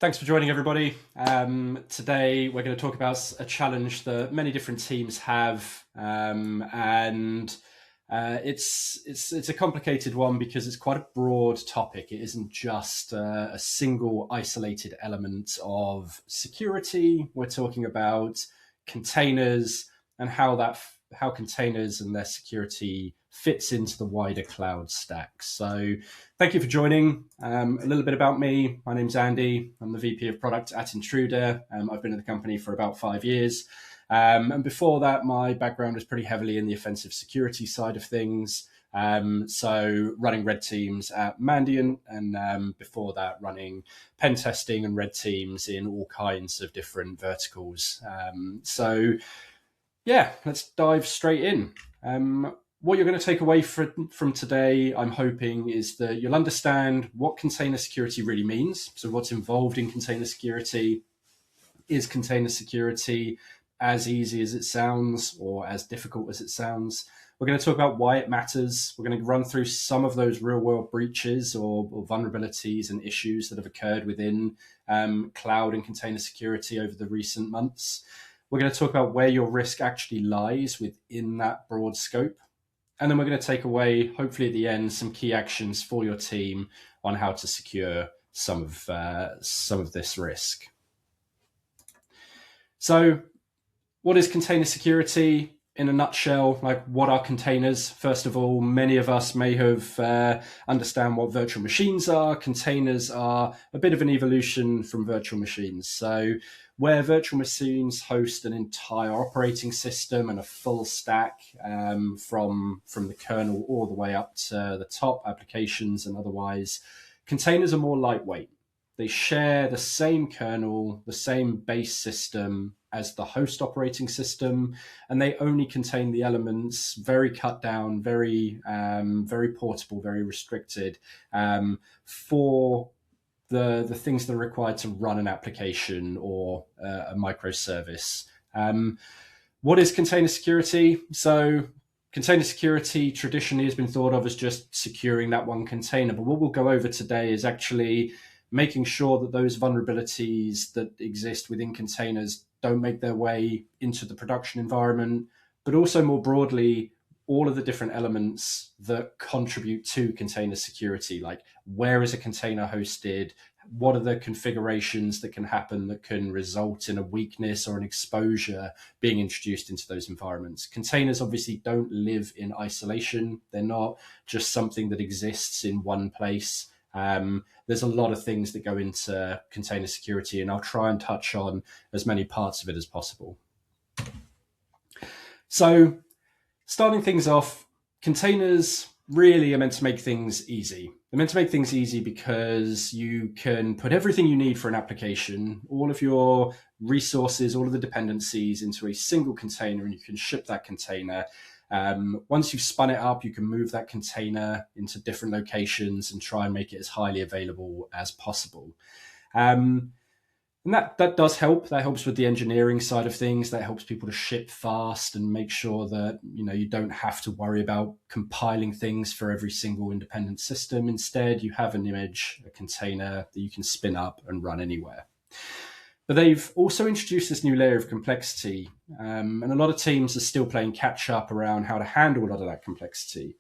Thanks for joining, everybody. Today, we're going to talk about a challenge that many different teams have, and it's a complicated one because it's quite a broad topic. It isn't just a single isolated element of security. We're talking about containers and how containers and their security fits into the wider cloud stack. So thank you for joining. A little bit about me. My name's Andy. I'm the VP of Product at Intruder. I've been at the company for about 5 years. And before that, my background was pretty heavily in the offensive security side of things. So running red teams at Mandiant, and before that, running pen testing and red teams in all kinds of different verticals. So yeah, let's dive straight in. What you're going to take away from today, I'm hoping, is that you'll understand what container security really means. So what's involved in container security. Is container security as easy as it sounds or as difficult as it sounds? We're going to talk about why it matters. We're going to run through some of those real world breaches or vulnerabilities and issues that have occurred within cloud and container security over the recent months. We're going to talk about where your risk actually lies within that broad scope. And then we're going to take away, hopefully at the end, some key actions for your team on how to secure some of this risk. So what is container security in a nutshell? Like, what are containers? First of all, many of us may have understand what virtual machines are. Containers are a bit of an evolution from virtual machines. So where virtual machines host an entire operating system and a full stack from the kernel all the way up to the top applications and otherwise, containers are more lightweight. They share the same kernel, the same base system as the host operating system, and they only contain the elements very cut down, very portable, very restricted for the things that are required to run an application or a microservice. What is container security? So container security traditionally has been thought of as just securing that one container, but what we'll go over today is actually making sure that those vulnerabilities that exist within containers don't make their way into the production environment, but also more broadly, all of the different elements that contribute to container security, like where is a container hosted, what are the configurations that can happen that can result in a weakness or an exposure being introduced into those environments. Containers obviously don't live in isolation. They're not just something that exists in one place. There's a lot of things that go into container security, and I'll try and touch on as many parts of it as possible. So starting things off, containers really are meant to make things easy. They're meant to make things easy because you can put everything you need for an application, all of your resources, all of the dependencies into a single container, and you can ship that container. Once you've spun it up, you can move that container into different locations and try and make it as highly available as possible. And that does help. That helps with the engineering side of things. That helps people to ship fast and make sure that you don't have to worry about compiling things for every single independent system. Instead, you have an image, a container that you can spin up and run anywhere. But they've also introduced this new layer of complexity, and a lot of teams are still playing catch up around how to handle a lot of that complexity.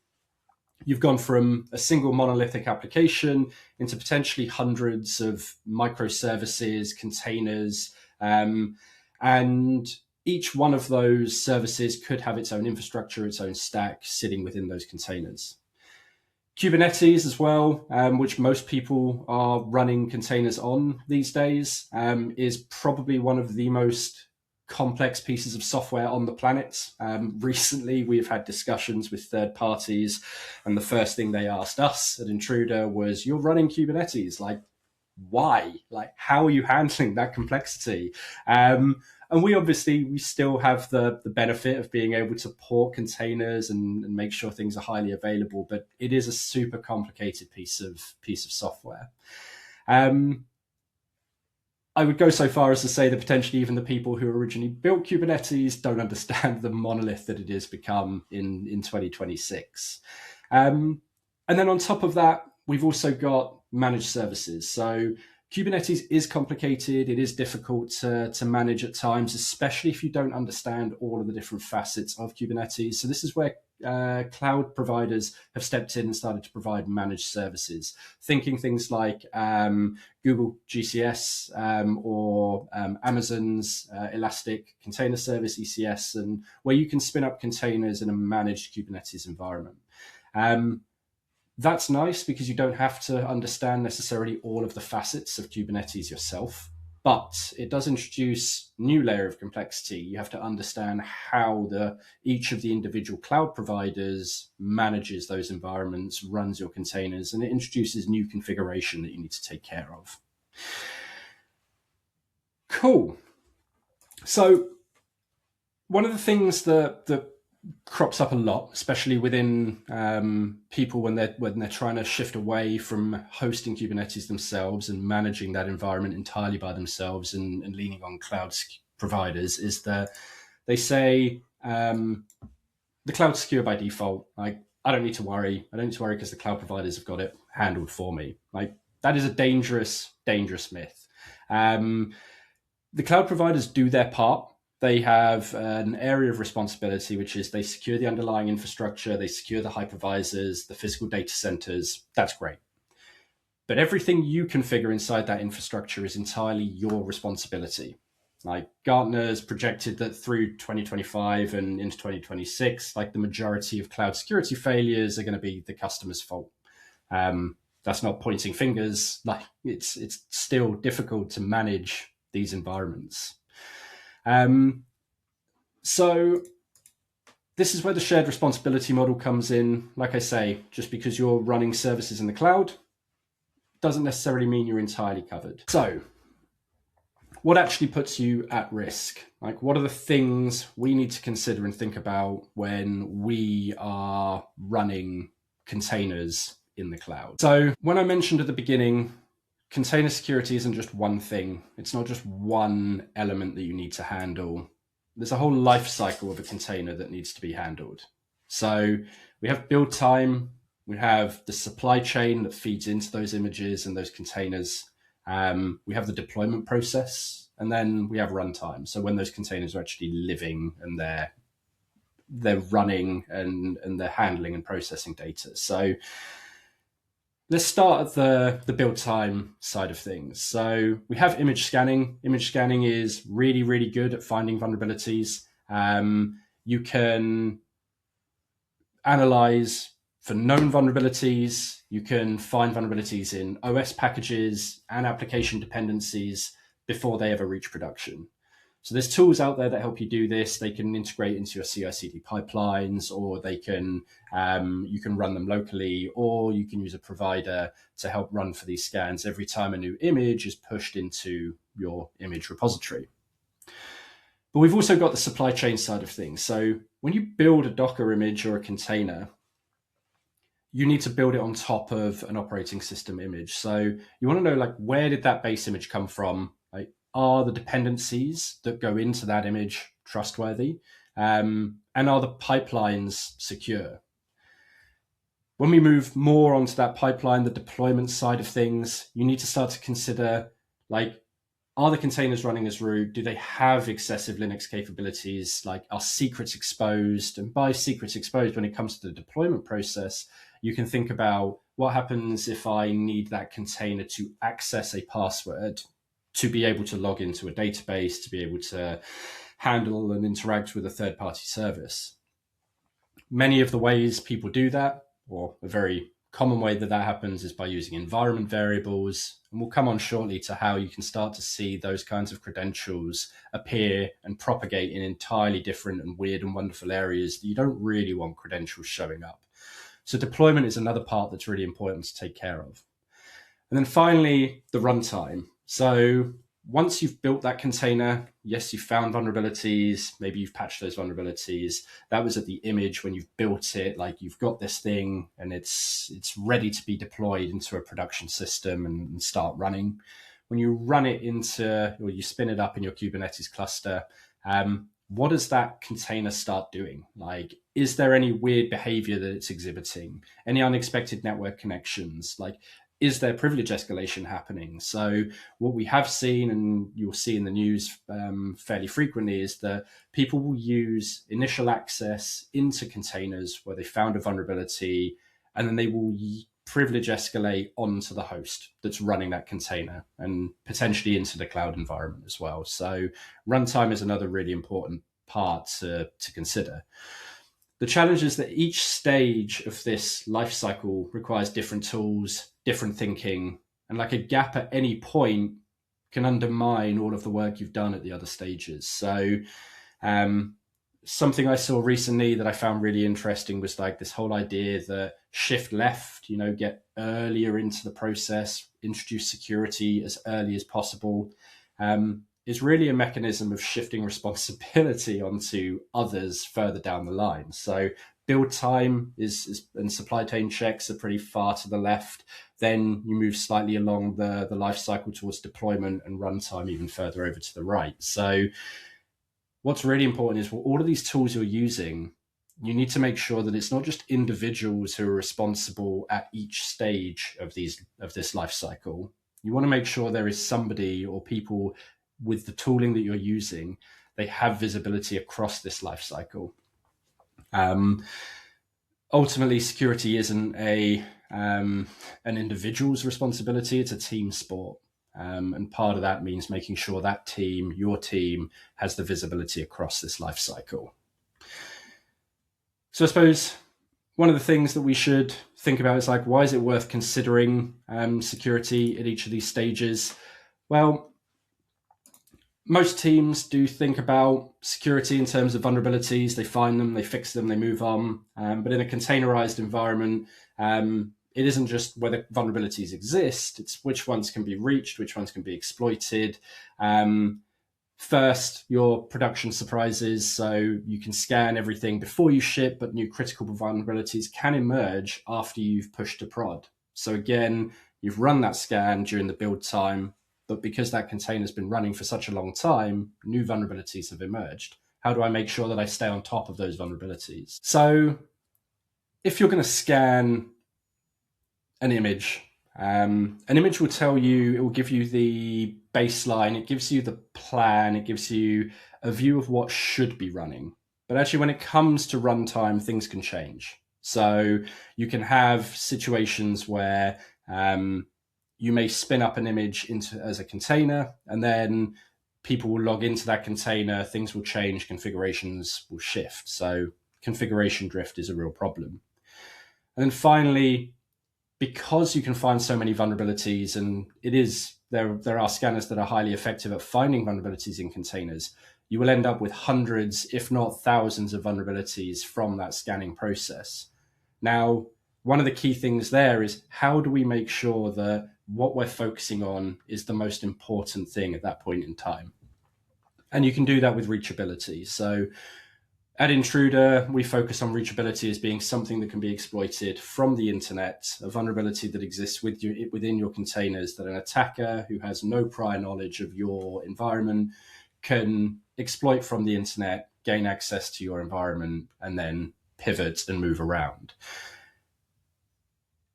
You've gone from a single monolithic application into potentially hundreds of microservices, containers, and each one of those services could have its own infrastructure, its own stack sitting within those containers. Kubernetes as well, which most people are running containers on these days, is probably one of the most complex pieces of software on the planet. Recently, we've had discussions with third parties, and the first thing they asked us at Intruder was, "You're running Kubernetes, like, why? Like, how are you handling that complexity?" And we still have the benefit of being able to port containers and make sure things are highly available, but it is a super complicated piece of software. I would go so far as to say that potentially even the people who originally built Kubernetes don't understand the monolith that it has become in 2026. And then on top of that, we've also got managed services. So Kubernetes is complicated. It is difficult to manage at times, especially if you don't understand all of the different facets of Kubernetes. So this is where cloud providers have stepped in and started to provide managed services, thinking things like Google GCS or Amazon's Elastic Container Service, ECS, and where you can spin up containers in a managed Kubernetes environment. That's nice because you don't have to understand necessarily all of the facets of Kubernetes yourself, but it does introduce a new layer of complexity. You have to understand how each of the individual cloud providers manages those environments, runs your containers, and it introduces new configuration that you need to take care of. Cool. So one of the things that crops up a lot, especially within people when they're trying to shift away from hosting Kubernetes themselves and managing that environment entirely by themselves and leaning on cloud providers, is that they say the cloud's secure by default. Like, I don't need to worry. I don't need to worry because the cloud providers have got it handled for me. Like, that is a dangerous myth. The cloud providers do their part. They have an area of responsibility, which is they secure the underlying infrastructure, they secure the hypervisors, the physical data centers. That's great. But everything you configure inside that infrastructure is entirely your responsibility. Like, Gartner's projected that through 2025 and into 2026, like, the majority of cloud security failures are going to be the customer's fault. That's not pointing fingers. Like, it's still difficult to manage these environments. So this is where the shared responsibility model comes in. Like I say, just because you're running services in the cloud doesn't necessarily mean you're entirely covered. So what actually puts you at risk? Like, what are the things we need to consider and think about when we are running containers in the cloud? So when I mentioned at the beginning, container security isn't just one thing. It's not just one element that you need to handle. There's a whole life cycle of a container that needs to be handled. So we have build time, we have the supply chain that feeds into those images and those containers. We have the deployment process, and then we have runtime. So when those containers are actually living and they're running and they're handling and processing data. So let's start at the build time side of things. So we have image scanning. Image scanning is really, really good at finding vulnerabilities. You can analyze for known vulnerabilities. You can find vulnerabilities in OS packages and application dependencies before they ever reach production. So there's tools out there that help you do this. They can integrate into your CI/CD pipelines, or they can you can run them locally, or you can use a provider to help run for these scans every time a new image is pushed into your image repository. But we've also got the supply chain side of things. So when you build a Docker image or a container, you need to build it on top of an operating system image. So you want to know, like, where did that base image come from? Like, are the dependencies that go into that image trustworthy? And are the pipelines secure? When we move more onto that pipeline, the deployment side of things, you need to start to consider, like, are the containers running as root? Do they have excessive Linux capabilities? Like, are secrets exposed? And by secrets exposed, when it comes to the deployment process, you can think about what happens if I need that container to access a password to be able to log into a database, to be able to handle and interact with a third-party service. Many of the ways people do that, or a very common way that happens, is by using environment variables. And we'll come on shortly to how you can start to see those kinds of credentials appear and propagate in entirely different and weird and wonderful areas that you don't really want credentials showing up. So deployment is another part that's really important to take care of. And then finally, the runtime. So once you've built that container, yes, you've found vulnerabilities, maybe you've patched those vulnerabilities. That was at the image when you've built it, like, you've got this thing and it's ready to be deployed into a production system and start running. When you run it into, or you spin it up in your Kubernetes cluster, what does that container start doing? Like, is there any weird behavior that it's exhibiting? Any unexpected network connections? Like, is there privilege escalation happening? So what we have seen, and you'll see in the news fairly frequently, is that people will use initial access into containers where they found a vulnerability, and then they will privilege escalate onto the host that's running that container and potentially into the cloud environment as well. So runtime is another really important part to consider. The challenge is that each stage of this life cycle requires different tools, different thinking, and like a gap at any point can undermine all of the work you've done at the other stages. So something I saw recently that I found really interesting was like this whole idea that shift left, get earlier into the process, introduce security as early as possible, is really a mechanism of shifting responsibility onto others further down the line. So build time and supply chain checks are pretty far to the left. Then you move slightly along the life cycle towards deployment, and runtime even further over to the right. So what's really important is for all of these tools you're using, you need to make sure that it's not just individuals who are responsible at each stage of this life cycle. You want to make sure there is somebody or people with the tooling that you're using, they have visibility across this life cycle. Ultimately, security isn't an individual's responsibility, it's a team sport. And part of that means making sure that team, your team, has the visibility across this life cycle. So I suppose one of the things that we should think about is like, why is it worth considering security at each of these stages? Well, most teams do think about security in terms of vulnerabilities. They find them, they fix them, they move on. But in a containerized environment, it isn't just whether vulnerabilities exist, it's which ones can be reached, which ones can be exploited. First, your production surprises. So you can scan everything before you ship, but new critical vulnerabilities can emerge after you've pushed to prod. So again, you've run that scan during the build time, but because that container's been running for such a long time, new vulnerabilities have emerged. How do I make sure that I stay on top of those vulnerabilities? So if you're going to scan an image will tell you, it will give you the baseline, it gives you the plan, it gives you a view of what should be running. But actually, when it comes to runtime, things can change. So you can have situations where you may spin up an image as a container, and then people will log into that container, things will change, configurations will shift. So configuration drift is a real problem. And then finally, because you can find so many vulnerabilities, and there are scanners that are highly effective at finding vulnerabilities in containers, you will end up with hundreds, if not thousands, of vulnerabilities from that scanning process. Now, one of the key things there is, how do we make sure that what we're focusing on is the most important thing at that point in time? And you can do that with reachability. So at Intruder, we focus on reachability as being something that can be exploited from the internet, a vulnerability that exists within your containers that an attacker who has no prior knowledge of your environment can exploit from the internet, gain access to your environment, and then pivot and move around.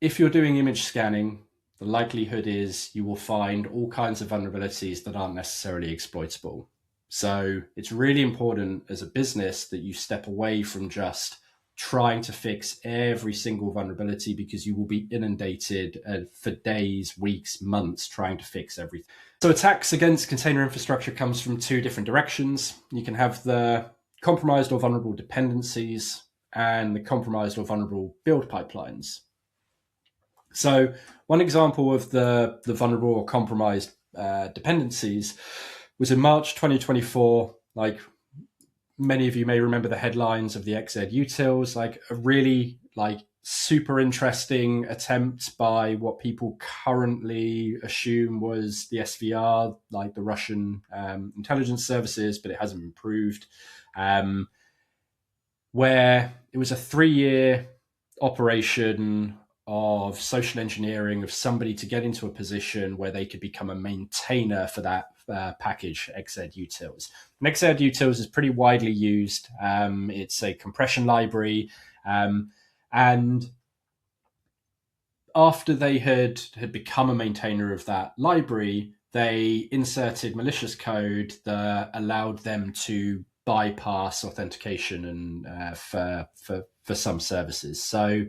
If you're doing image scanning, the likelihood is you will find all kinds of vulnerabilities that aren't necessarily exploitable. So it's really important as a business that you step away from just trying to fix every single vulnerability, because you will be inundated for days, weeks, months trying to fix everything. So attacks against container infrastructure comes from two different directions. You can have the compromised or vulnerable dependencies and the compromised or vulnerable build pipelines. So one example of the vulnerable or compromised dependencies was in March 2024. Like, many of you may remember the headlines of the XZ utils, like a really super interesting attempt by what people currently assume was the SVR, like the Russian intelligence services, but it hasn't been proved, where it was a 3-year operation of social engineering of somebody to get into a position where they could become a maintainer for that package, XZ utils. And XZ utils is pretty widely used. It's a compression library. And after they had become a maintainer of that library, they inserted malicious code that allowed them to bypass authentication and for some services. So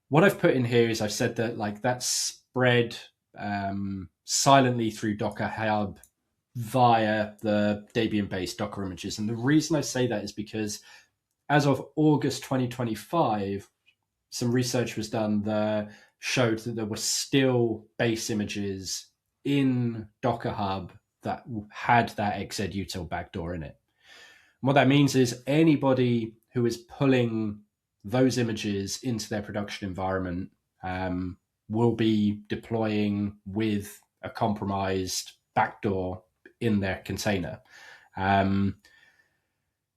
what I've put in here is I've said that like that's spread silently through Docker Hub via the Debian-based Docker images. And the reason I say that is because as of August 2025, some research was done that showed that there were still base images in Docker Hub that had that xzutil backdoor in it. And what that means is anybody who is pulling those images into their production environment will be deploying with a compromised backdoor in their container.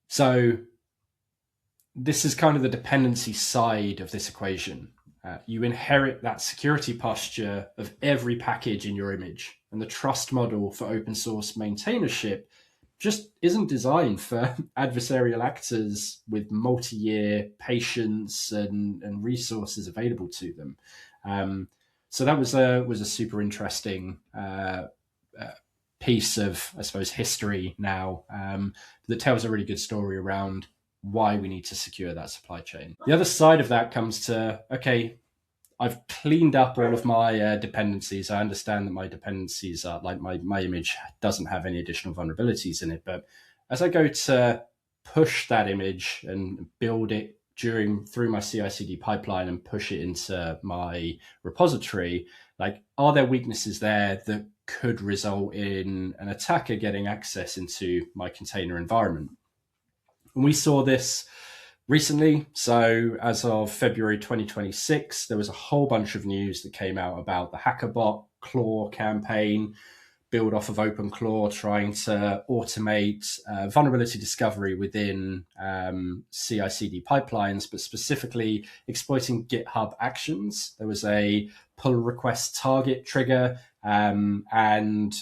So this is kind of the dependency side of this equation. You inherit that security posture of every package in your image, and the trust model for open source maintainership just isn't designed for adversarial actors with multi-year patience and resources available to them. So that was a super interesting piece of, I suppose, history now that tells a really good story around why we need to secure that supply chain. The other side of that comes to, okay, I've cleaned up all of my dependencies. I understand that my dependencies are like my image doesn't have any additional vulnerabilities in it. But as I go to push that image and build it through my CI/CD pipeline and push it into my repository, like, are there weaknesses there that could result in an attacker getting access into my container environment? And we saw this recently. So as of February 2026, there was a whole bunch of news that came out about the HackerBot Claw campaign, built off of OpenClaw, trying to automate vulnerability discovery within CI/CD pipelines, but specifically exploiting GitHub Actions. There was a pull request target trigger, and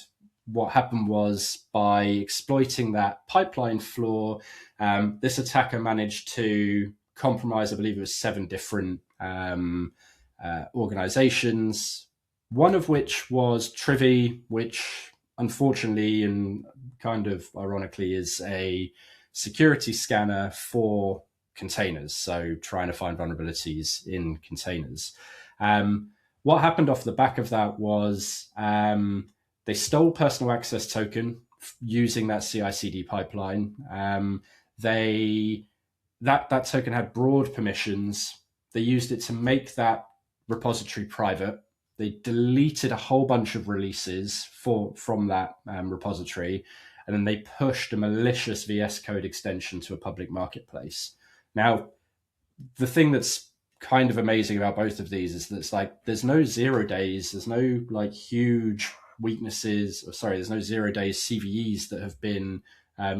what happened was, by exploiting that pipeline flaw, this attacker managed to compromise, I believe it was 7 different organizations, one of which was Trivy, which unfortunately and kind of ironically is a security scanner for containers, so trying to find vulnerabilities in containers. What happened off the back of that was they stole personal access token using that CI/CD pipeline. That token had broad permissions. They used it to make that repository private. They deleted a whole bunch of releases from that repository, and then they pushed a malicious VS Code extension to a public marketplace. Now, the thing that's kind of amazing about both of these is that it's like there's no 0 days, there's no like huge weaknesses, there's no 0 days CVEs that have been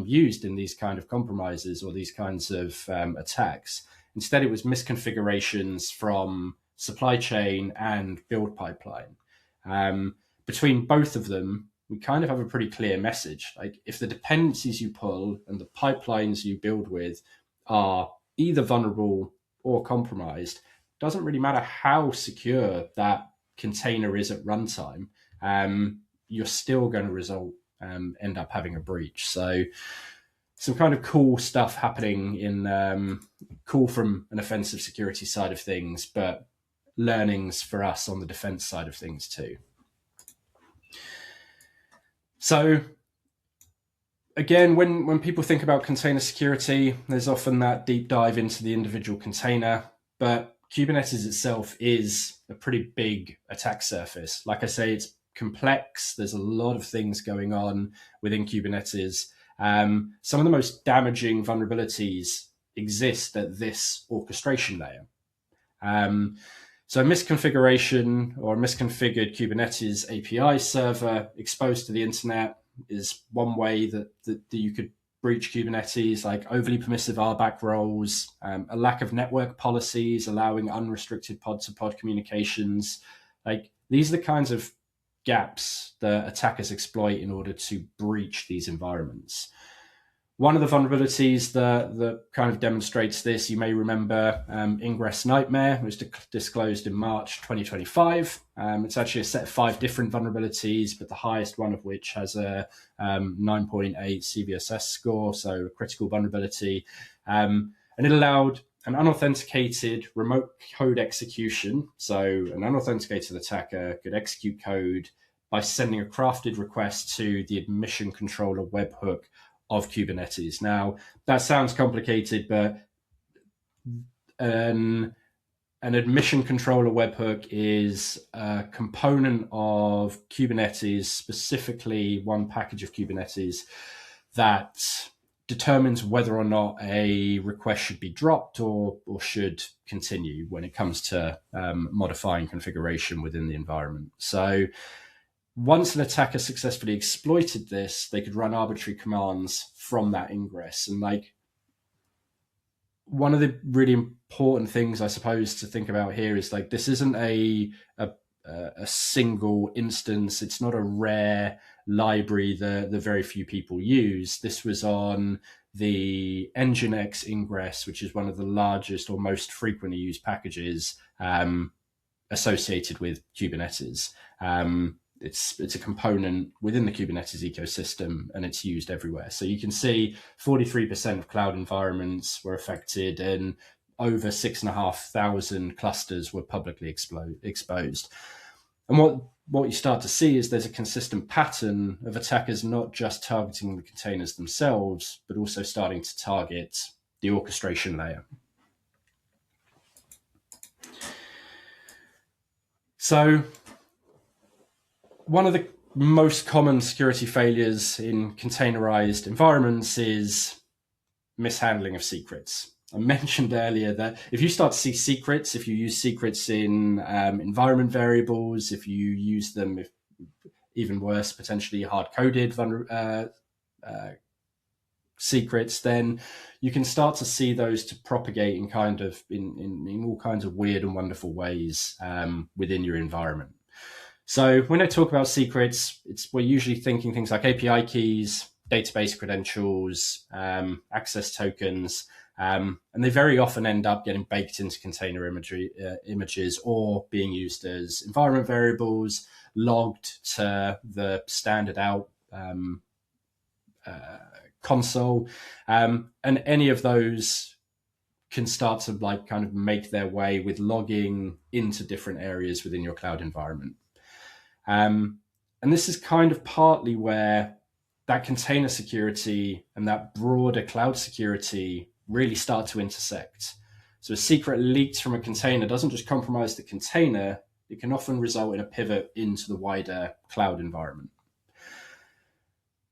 used in these kind of compromises or these kinds of attacks. Instead, it was misconfigurations from supply chain and build pipeline. Between both of them, we kind of have a pretty clear message. Like, if the dependencies you pull and the pipelines you build with are either vulnerable or compromised, doesn't really matter how secure that container is at runtime, you're still going to end up having a breach. So some kind of cool stuff happening cool from an offensive security side of things, but learnings for us on the defense side of things too. So again, when people think about container security, there's often that deep dive into the individual container, but Kubernetes itself is a pretty big attack surface. Like I say, it's complex. There's a lot of things going on within Kubernetes. Some of the most damaging vulnerabilities exist at this orchestration layer. So a misconfiguration or a misconfigured Kubernetes API server exposed to the internet is one way that you could breach Kubernetes, like overly permissive RBAC roles, a lack of network policies allowing unrestricted pod-to-pod communications. Like, these are the kinds of gaps that attackers exploit in order to breach these environments. One of the vulnerabilities that kind of demonstrates this, you may remember Ingress Nightmare, which was disclosed in March 2025. It's actually a set of 5 different vulnerabilities, but the highest one of which has a 9.8 CVSS score, so a critical vulnerability. And it allowed an unauthenticated remote code execution. So an unauthenticated attacker could execute code by sending a crafted request to the admission controller webhook of Kubernetes. Now, that sounds complicated, but an admission controller webhook is a component of Kubernetes, specifically one package of Kubernetes that determines whether or not a request should be dropped or should continue when it comes to modifying configuration within the environment. So once an attacker successfully exploited this, they could run arbitrary commands from that ingress. And like, one of the really important things, I suppose, to think about here is like, this isn't a single instance. It's not a rare library that very few people use. This was on the Nginx ingress, which is one of the largest or most frequently used packages associated with Kubernetes. It's a component within the Kubernetes ecosystem, and it's used everywhere. So you can see 43% of cloud environments were affected, and over 6,500 clusters were publicly exposed. And what you start to see is there's a consistent pattern of attackers not just targeting the containers themselves, but also starting to target the orchestration layer. So one of the most common security failures in containerized environments is mishandling of secrets. I mentioned earlier that if you start to see secrets, if you use secrets in environment variables, if you use them, even worse, potentially hard-coded secrets, then you can start to see those to propagate in kind of in all kinds of weird and wonderful ways within your environment. So when I talk about secrets, we're usually thinking things like API keys, database credentials, access tokens, and they very often end up getting baked into container images or being used as environment variables, logged to the standard out console, and any of those can start to like kind of make their way with logging into different areas within your cloud environment. And this is kind of partly where that container security and that broader cloud security really start to intersect. So a secret leaked from a container doesn't just compromise the container, it can often result in a pivot into the wider cloud environment.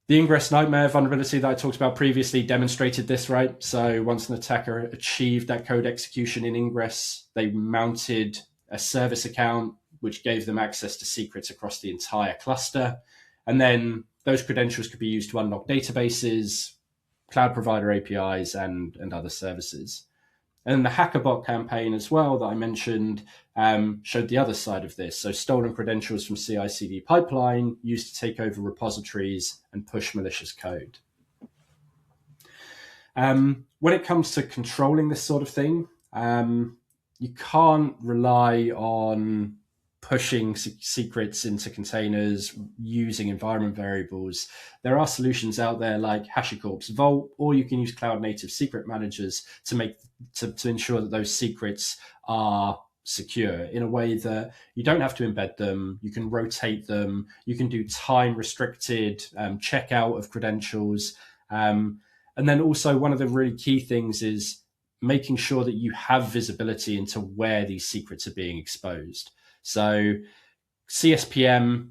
The Ingress Nightmare vulnerability that I talked about previously demonstrated this, right? So once an attacker achieved that code execution in Ingress, they mounted a service account which gave them access to secrets across the entire cluster. And then those credentials could be used to unlock databases, cloud provider APIs, and other services. And the HackerBot campaign as well that I mentioned showed the other side of this. So stolen credentials from CI/CD pipeline used to take over repositories and push malicious code. When it comes to controlling this sort of thing, you can't rely on pushing secrets into containers using environment variables. There are solutions out there like HashiCorp's Vault, or you can use cloud native secret managers to ensure that those secrets are secure in a way that you don't have to embed them. You can rotate them. You can do time restricted checkout of credentials. And then also one of the really key things is making sure that you have visibility into where these secrets are being exposed. So CSPM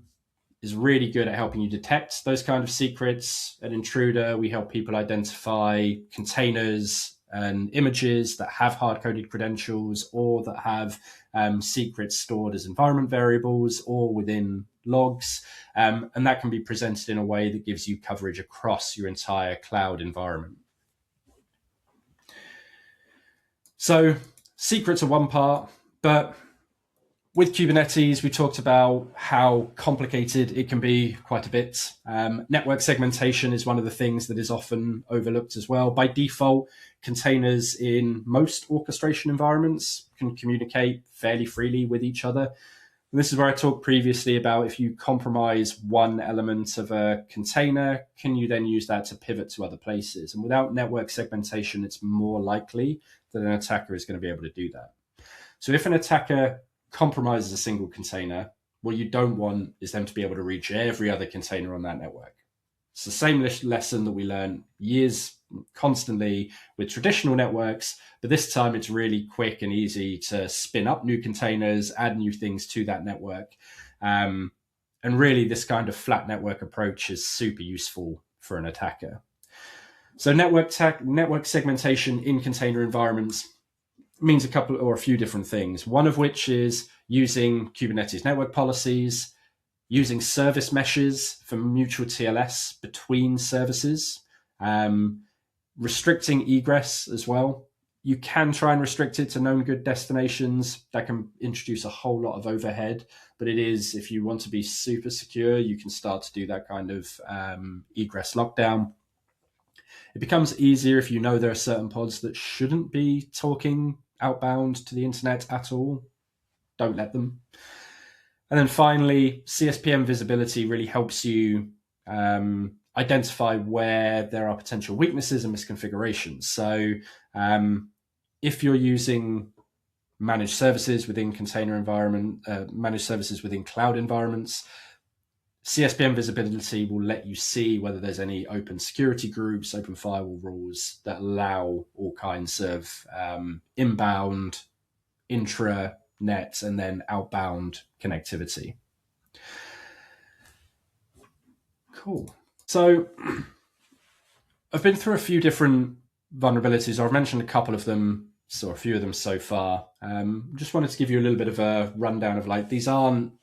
is really good at helping you detect those kind of secrets. At Intruder, we help people identify containers and images that have hard-coded credentials or that have secrets stored as environment variables or within logs. And that can be presented in a way that gives you coverage across your entire cloud environment. So secrets are one part, but With Kubernetes, we talked about how complicated it can be quite a bit. Network segmentation is one of the things that is often overlooked as well. By default, containers in most orchestration environments can communicate fairly freely with each other. And this is where I talked previously about if you compromise one element of a container, can you then use that to pivot to other places? And without network segmentation, it's more likely that an attacker is going to be able to do that. So if an attacker compromises a single container, what you don't want is them to be able to reach every other container on that network. It's the same lesson that we learn years constantly with traditional networks, but this time it's really quick and easy to spin up new containers, add new things to that network. And really, this kind of flat network approach is super useful for an attacker. So network segmentation in container environments means a few different things. One of which is using Kubernetes network policies, using service meshes for mutual TLS between services, restricting egress as well. You can try and restrict it to known good destinations. That can introduce a whole lot of overhead, but it is, if you want to be super secure, you can start to do that kind of egress lockdown. It becomes easier if you know there are certain pods that shouldn't be talking outbound to the internet at all. Don't let them. And then finally, CSPM visibility really helps you identify where there are potential weaknesses and misconfigurations. So if you're using managed services within container environment, managed services within cloud environments, CSPM visibility will let you see whether there's any open security groups, open firewall rules that allow all kinds of inbound, intranet, and then outbound connectivity. Cool. So I've been through a few different vulnerabilities. I've mentioned a couple of them, so a few of them so far. Just wanted to give you a little bit of a rundown of these aren't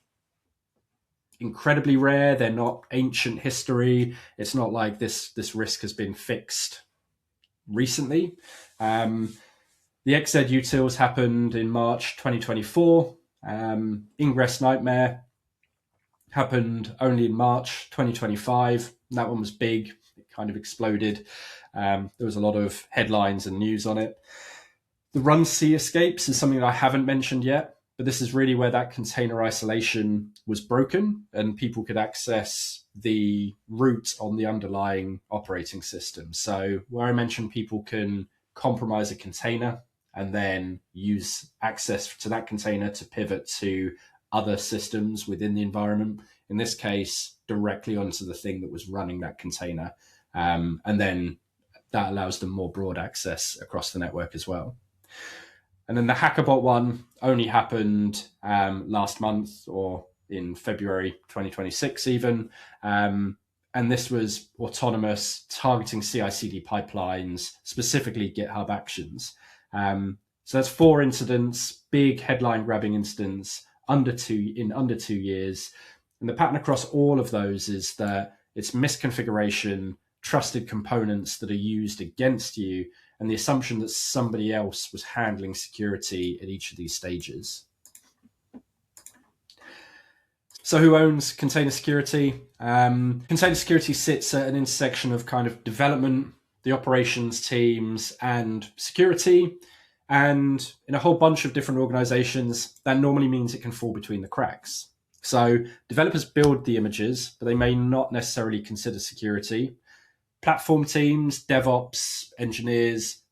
incredibly rare. They're not ancient history. It's not like this risk has been fixed recently. The XZ utils happened in March 2024. Ingress Nightmare happened only in March 2025. That one was big. It kind of exploded. There was a lot of headlines and news on it. The Run C escapes is something that I haven't mentioned yet, but this is really where that container isolation was broken and people could access the root on the underlying operating system. So where I mentioned people can compromise a container and then use access to that container to pivot to other systems within the environment, in this case, directly onto the thing that was running that container. And then that allows them more broad access across the network as well. And then the HackerBot one only happened last month, or in February 2026 even. And this was autonomous, targeting CI/CD pipelines, specifically GitHub Actions. So that's 4 incidents, big headline-grabbing incidents, under 2 years. And the pattern across all of those is that it's misconfiguration, trusted components that are used against you, and the assumption that somebody else was handling security at each of these stages. So who owns container security? Container security sits at an intersection of kind of development, the operations teams, and security. And in a whole bunch of different organizations, that normally means it can fall between the cracks. So developers build the images, but they may not necessarily consider security. Platform teams, DevOps, engineers,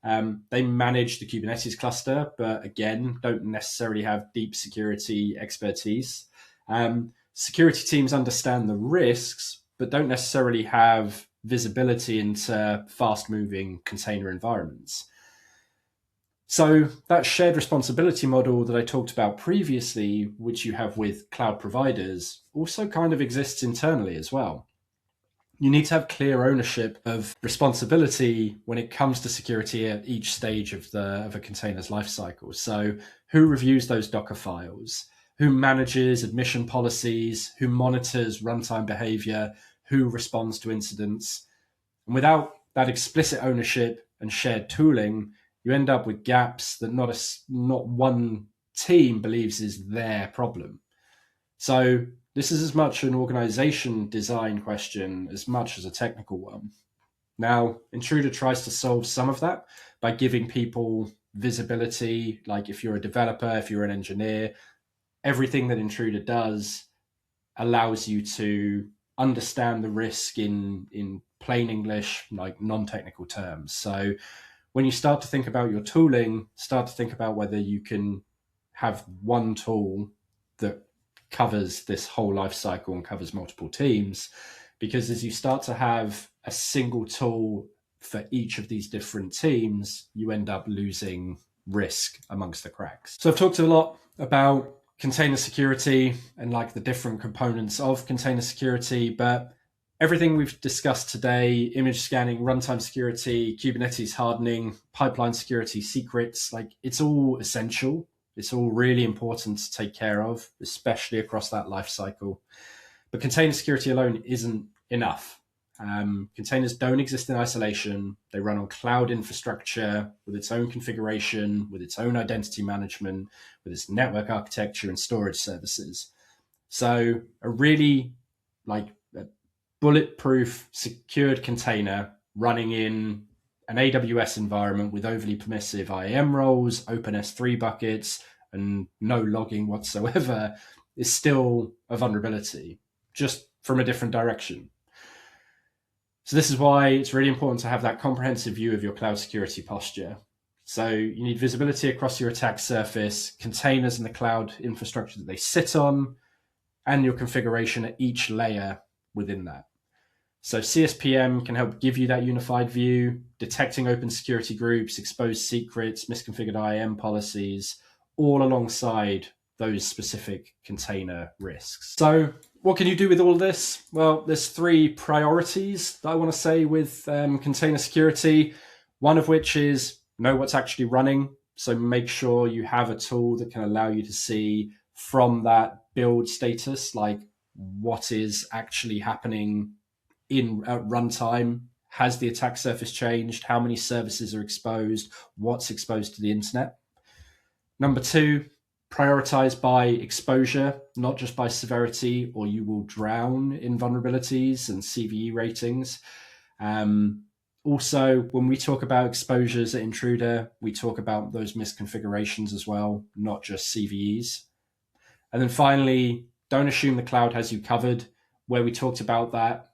they manage the Kubernetes cluster, but again, don't necessarily have deep security expertise. Security teams understand the risks, but don't necessarily have visibility into fast-moving container environments. So that shared responsibility model that I talked about previously, which you have with cloud providers, also kind of exists internally as well. You need to have clear ownership of responsibility when it comes to security at each stage of a container's lifecycle. So who reviews those Docker files? Who manages admission policies? Who monitors runtime behavior? Who responds to incidents? And without that explicit ownership and shared tooling, you end up with gaps that not one team believes is their problem. So this is as much an organization design question as much as a technical one. Now, Intruder tries to solve some of that by giving people visibility. Like if you're a developer, if you're an engineer, everything that Intruder does allows you to understand the risk in plain English, like non-technical terms. So when you start to think about your tooling, start to think about whether you can have one tool that covers this whole life cycle and covers multiple teams. Because as you start to have a single tool for each of these different teams, you end up losing risk amongst the cracks. So I've talked a lot about container security and like the different components of container security, but everything we've discussed today, image scanning, runtime security, Kubernetes hardening, pipeline security, secrets, like it's all essential. It's all really important to take care of, especially across that life cycle. But container security alone isn't enough. Containers don't exist in isolation. They run on cloud infrastructure with its own configuration, with its own identity management, with its network architecture and storage services. So a really like a bulletproof, secured container running in an AWS environment with overly permissive IAM roles, open S3 buckets, and no logging whatsoever is still a vulnerability, just from a different direction. So this is why it's really important to have that comprehensive view of your cloud security posture. So you need visibility across your attack surface, containers in the cloud infrastructure that they sit on, and your configuration at each layer within that. So CSPM can help give you that unified view, detecting open security groups, exposed secrets, misconfigured IAM policies, all alongside those specific container risks. So what can you do with all of this? Well, there's 3 priorities that I want to say with container security, one of which is know what's actually running. So make sure you have a tool that can allow you to see from that build status, like what is actually happening at runtime. Has the attack surface changed? How many services are exposed? What's exposed to the internet? Number 2, prioritize by exposure, not just by severity, or you will drown in vulnerabilities and CVE ratings. Also, when we talk about exposures at Intruder, we talk about those misconfigurations as well, not just CVEs. And then finally, don't assume the cloud has you covered. Where we talked about that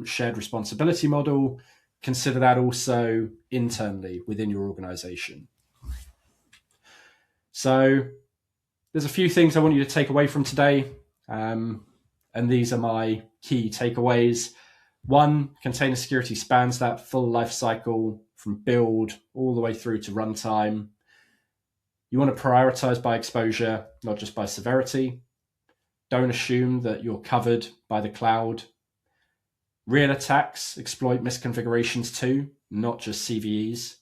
shared responsibility model, consider that also internally within your organization. So there's a few things I want you to take away from today, and these are my key takeaways. 1, container security spans that full life cycle from build all the way through to runtime. You want to prioritize by exposure, not just by severity. Don't assume that you're covered by the cloud. Real attacks exploit misconfigurations too, not just CVEs.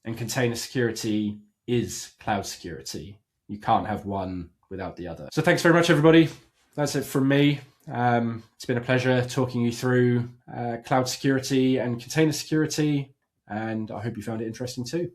And container security is cloud security. You can't have one without the other. So thanks very much, everybody. That's it from me. It's been a pleasure talking you through cloud security and container security, and I hope you found it interesting too.